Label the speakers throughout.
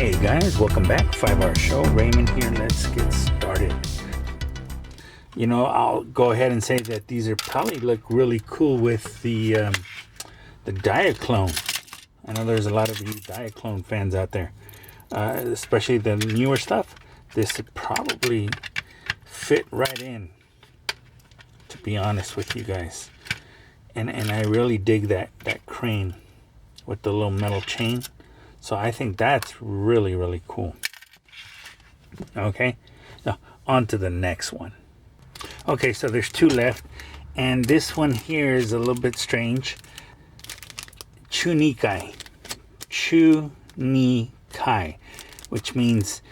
Speaker 1: Hey guys, welcome back. 5-Hour Show. Raymond here. Let's get started. You know, I'll go ahead and say that these are probably look really cool with the Diaclone. I know there's a lot of you Diaclone fans out there, especially the newer stuff. This would probably fit right in, to be honest with you guys. And I really dig that crane with the little metal chain. So I think that's really, really cool. Okay, now on to the next one. Okay, so there's two left, and this one here is a little bit strange. Chunikai, which means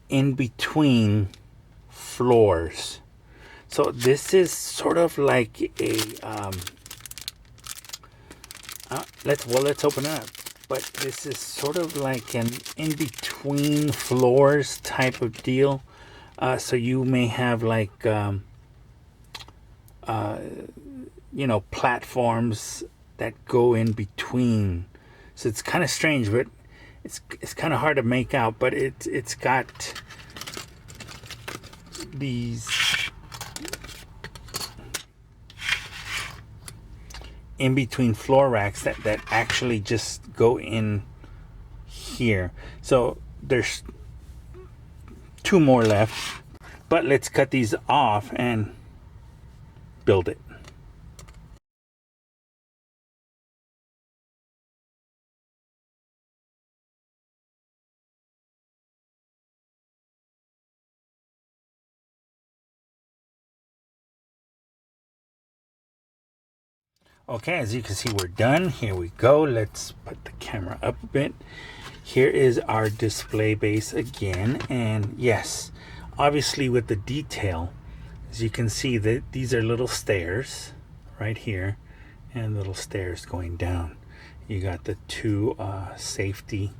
Speaker 1: in between floors. So this is sort of like a let's open it up. But this is sort of like an in-between floors type of deal. So you may have like, you know, platforms that go in between. So it's kind of strange, but it's kind of hard to make out. But it's got these in between floor racks that actually just go in here. So there's two more left, but let's cut these off and build it. Okay, as you can see, we're done. Here we go. Let's put the camera up a bit. Here is our display base again. And yes, obviously with the detail, as you can see, that these are little stairs right here and little stairs going down. You got the two safety.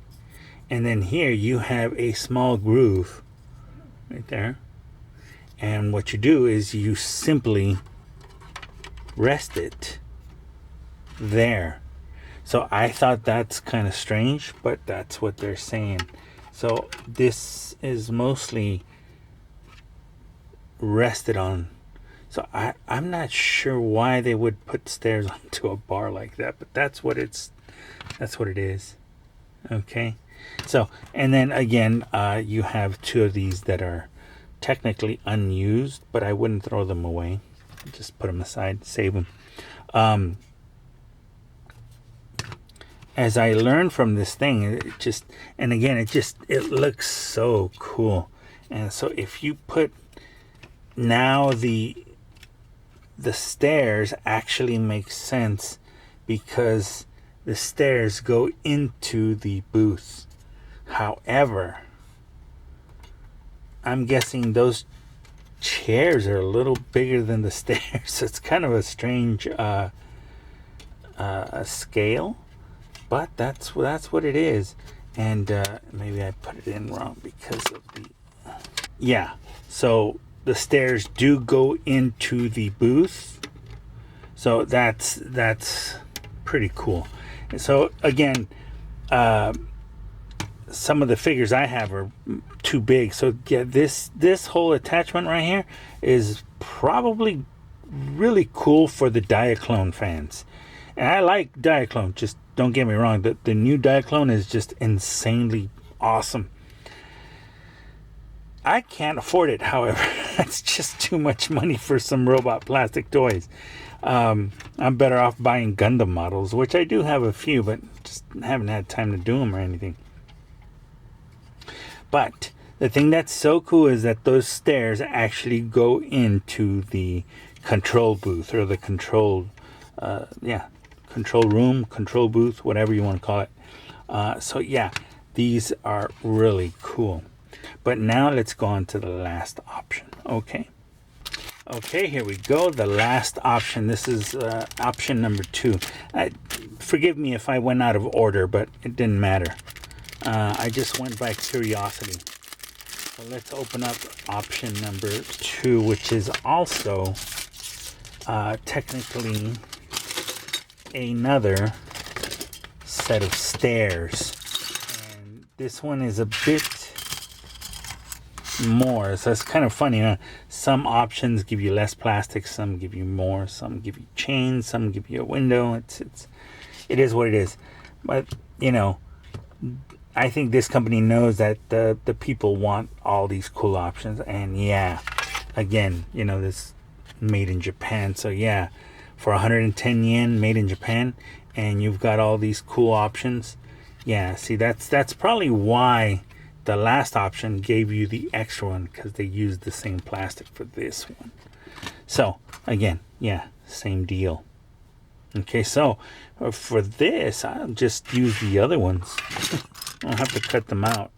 Speaker 1: And then here you have a small groove right there. And what you do is you simply rest it there. So I thought that's kind of strange, but that's what they're saying. So this is mostly rested on. So I'm not sure why they would put stairs onto a bar like that, but that's what it is. Okay, so and then again you have two of these that are technically unused, but I wouldn't throw them away. Just put them aside, save them. As I learned from this thing, it looks so cool. And so if you put now the stairs actually make sense, because the stairs go into the booth. However, I'm guessing those chairs are a little bigger than the stairs. So it's kind of a strange scale. But that's what it is. And maybe I put it in wrong because of the... Yeah, so the stairs do go into the booth. So that's pretty cool. And so again, some of the figures I have are too big. So yeah, this whole attachment right here is probably really cool for the Diaclone fans. And I like Diaclone, just don't get me wrong, the new Diaclone is just insanely awesome. I can't afford it, however. That's just too much money for some robot plastic toys. I'm better off buying Gundam models, which I do have a few, but just haven't had time to do them or anything. But the thing that's so cool is that those stairs actually go into the control booth, or the control room, control booth, whatever you want to call it. So yeah, these are really cool. But now let's go on to the last option. Okay, here we go. The last option. This is option number 2. Forgive me if I went out of order, but it didn't matter. I just went by curiosity. So let's open up option number 2, which is also technically another set of stairs. And This one is a bit more, so it's kind of funny, huh? Some options give you less plastic, some give you more, some give you chains, some give you a window. It is what it is. But you know, I think this company knows that the people want all these cool options. And yeah, again, you know, this made in Japan, so yeah, for 110 yen, made in Japan, and you've got all these cool options. Yeah, see, that's probably why the last option gave you the extra one, because they used the same plastic for this one. So again, yeah, same deal. Okay, so for this, I'll just use the other ones. I don't have to cut them out.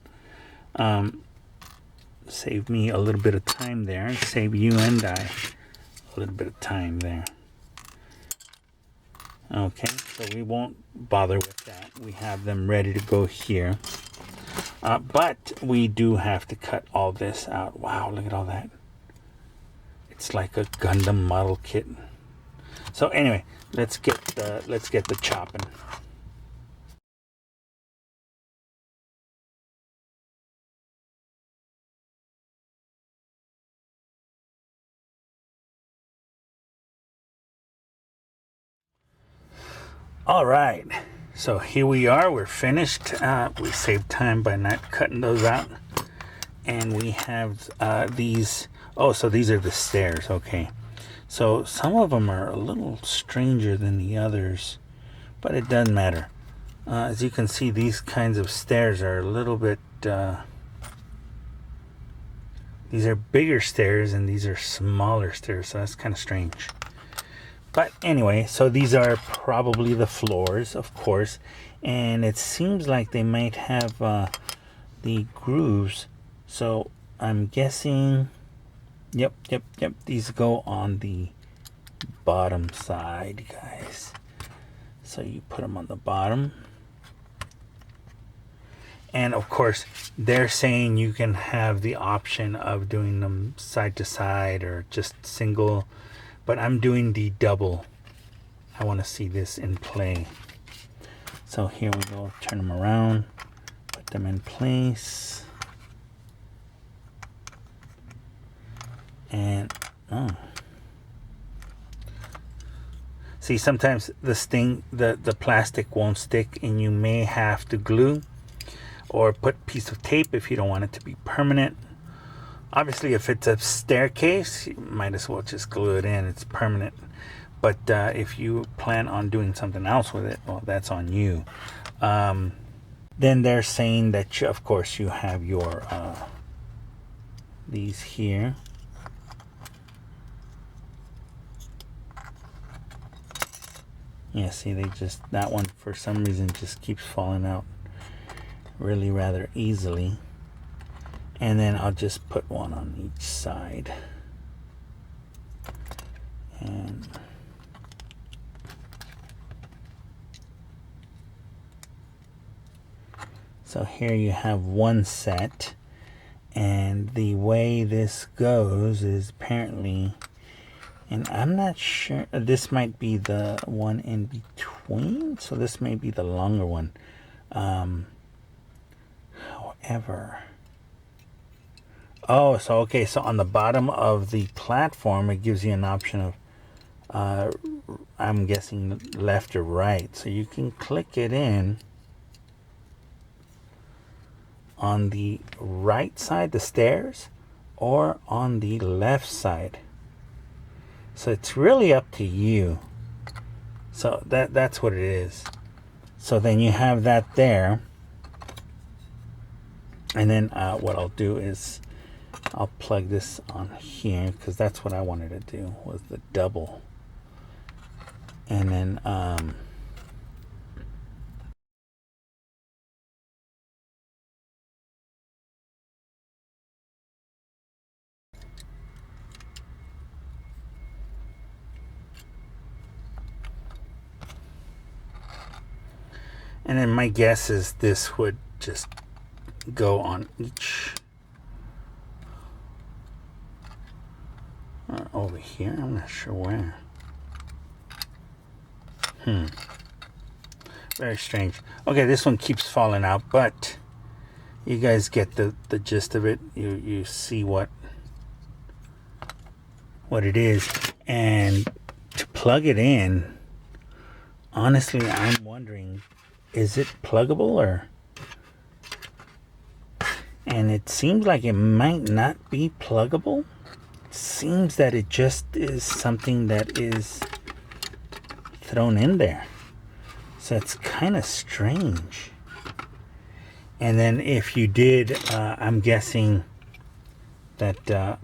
Speaker 1: Save me a little bit of time there. Save you and I a little bit of time there. Okay, so we won't bother with that. We have them ready to go here. But we do have to cut all this out. Wow, look at all that. It's like a Gundam model kit. So anyway, let's get the chopping. All right, so here we are. We're finished. We saved time by not cutting those out, and we have these. Oh, so these are the stairs. Okay, so some of them are a little stranger than the others, but it doesn't matter. As you can see, these kinds of stairs are a little bit. These are bigger stairs, and these are smaller stairs, so that's kind of strange. But anyway, so these are probably the floors, of course, and it seems like they might have the grooves. So I'm guessing, yep, these go on the bottom side, guys. So you put them on the bottom. And of course, they're saying you can have the option of doing them side to side or just single. But I'm doing the double. I want to see this in play. So here we go. Turn them around. Put them in place. And, oh. See, sometimes the plastic won't stick, and you may have to glue or put a piece of tape if you don't want it to be permanent. Obviously, if it's a staircase, you might as well just glue it in. It's permanent. But if you plan on doing something else with it, well, that's on you. Then they're saying that, of course, you have your these here. Yeah, see, that one for some reason just keeps falling out really rather easily. And then I'll just put one on each side. And so here you have one set. And the way this goes is apparently, and I'm not sure, this might be the one in between. So this may be the longer one. However, oh, so okay, so on the bottom of the platform, it gives you an option of, I'm guessing left or right. So you can click it in on the right side, the stairs, or on the left side. So it's really up to you. So that's what it is. So then you have that there. And then what I'll do is I'll plug this on here, because that's what I wanted to do, was the double. And then my guess is this would just go on each over here. I'm not sure where. Very strange. Okay, this one keeps falling out, but you guys get the gist of it. You see what it is. And to plug it in, honestly, I'm wondering, is it pluggable or... And it seems like it might not be pluggable. It seems that it just is something that is thrown in there. So it's kind of strange. And then if you did, I'm guessing that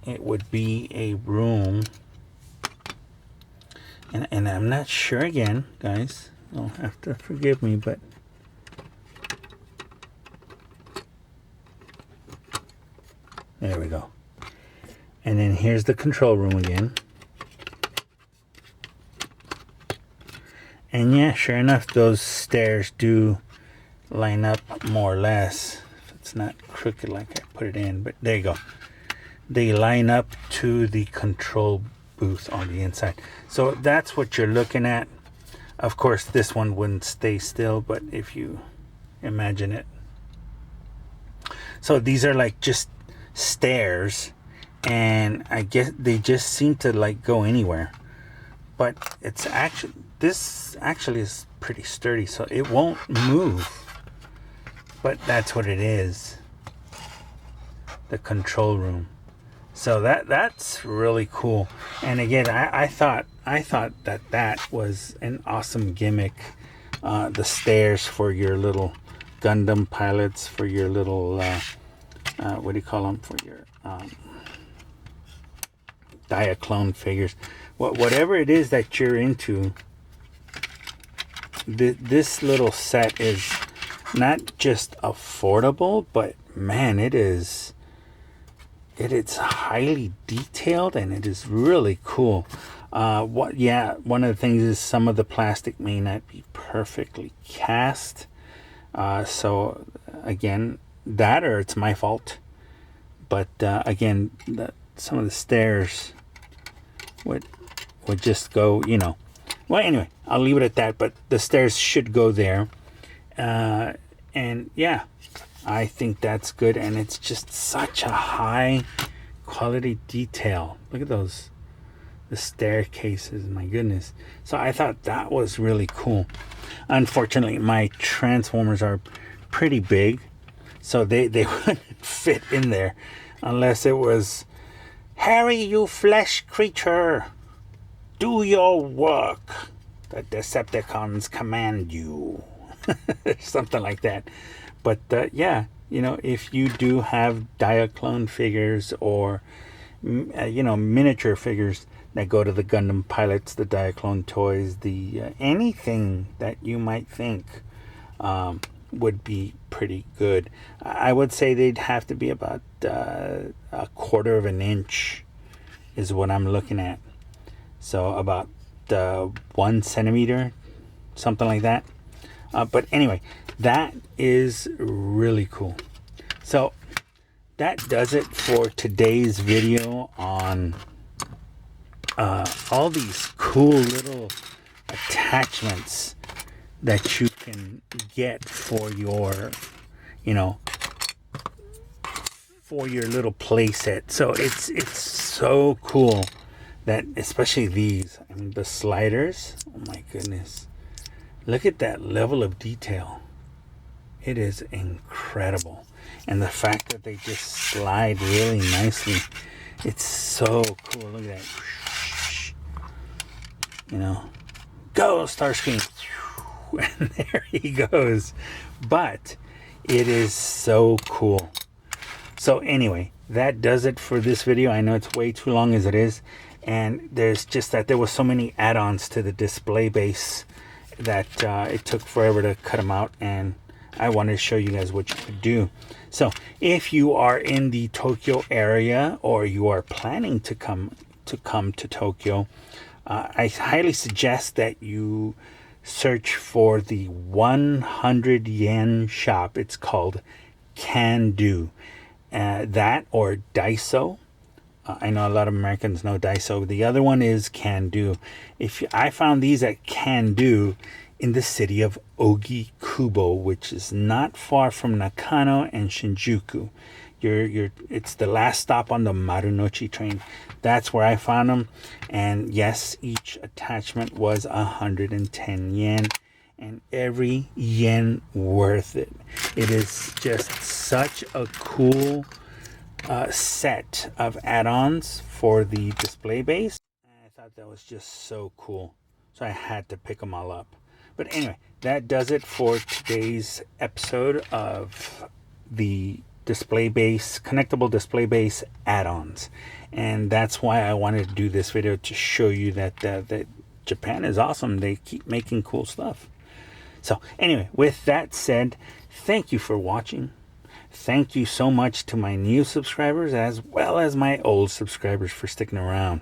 Speaker 1: it would be a room. And I'm not sure again, guys. You'll have to forgive me, but... There we go. And then here's the control room again. And yeah, sure enough, those stairs do line up more or less. If it's not crooked like I put it in, but there you go. They line up to the control booth on the inside. So that's what you're looking at. Of course, this one wouldn't stay still, but if you imagine it. So these are like just stairs, and I guess they just seem to like go anywhere. But it's actually, this actually is pretty sturdy, so it won't move. But that's what it is. The control room. So that's really cool. And again, I thought that was an awesome gimmick. The stairs for your little Gundam pilots, for your little what do you call them? For your Diaclone figures. Whatever it is that you're into, this little set is not just affordable, but man, it is highly detailed, and it is really cool. One of the things is some of the plastic may not be perfectly cast. So again, that or it's my fault. But again, some of the stairs would just go, you know. Well, anyway, I'll leave it at that. But the stairs should go there. And yeah, I think that's good. And it's just such a high quality detail. Look at those. The staircases, my goodness. So I thought that was really cool. Unfortunately, my Transformers are pretty big, so they wouldn't fit in there unless it was, Harry, you flesh creature, do your work. The Decepticons command you. Something like that. But yeah, you know, if you do have Diaclone figures or you know, miniature figures that go to the Gundam pilots, the Diaclone toys, the anything that you might think would be pretty good. I would say they'd have to be about a 1/4 of an inch is what I'm looking at. So about 1 centimeter, something like that. But anyway, that is really cool. So that does it for today's video on all these cool little attachments that you can get for your, you know, for your little play set. So it's so cool that, especially these, I mean, the sliders, oh my goodness, look at that level of detail. It is incredible. And the fact that they just slide really nicely, it's so cool. Look at that. You know, go Starscream. And there he goes. But it is so cool. So anyway, that does it for this video. I know it's way too long as it is. And there's just that there was so many add-ons to the display base that it took forever to cut them out. And I wanted to show you guys what you could do. So if you are in the Tokyo area, or you are planning to come to Tokyo, I highly suggest that you search for the 100 yen shop. It's called Can Do. That or Daiso. I know a lot of Americans know Daiso. The other one is Can Do. I found these at Can Do in the city of Ogikubo, which is not far from Nakano and Shinjuku. It's the last stop on the Marunouchi train. That's where I found them. And yes, each attachment was 110 yen. And every yen worth it. It is just such a cool set of add-ons for the display base. And I thought that was just so cool. So I had to pick them all up. But anyway, that does it for today's episode of the connectable display base add-ons. And that's why I wanted to do this video, to show you that Japan is awesome. They keep making cool stuff. So anyway, with that said, thank you for watching. Thank you so much to my new subscribers as well as my old subscribers for sticking around.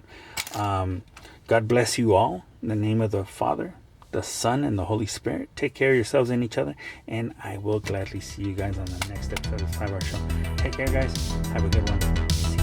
Speaker 1: God bless you all. In the name of the Father, the Son, and the Holy Spirit. Take care of yourselves and each other. And I will gladly see you guys on the next episode of the 5 Hour Show. Take care, guys. Have a good one.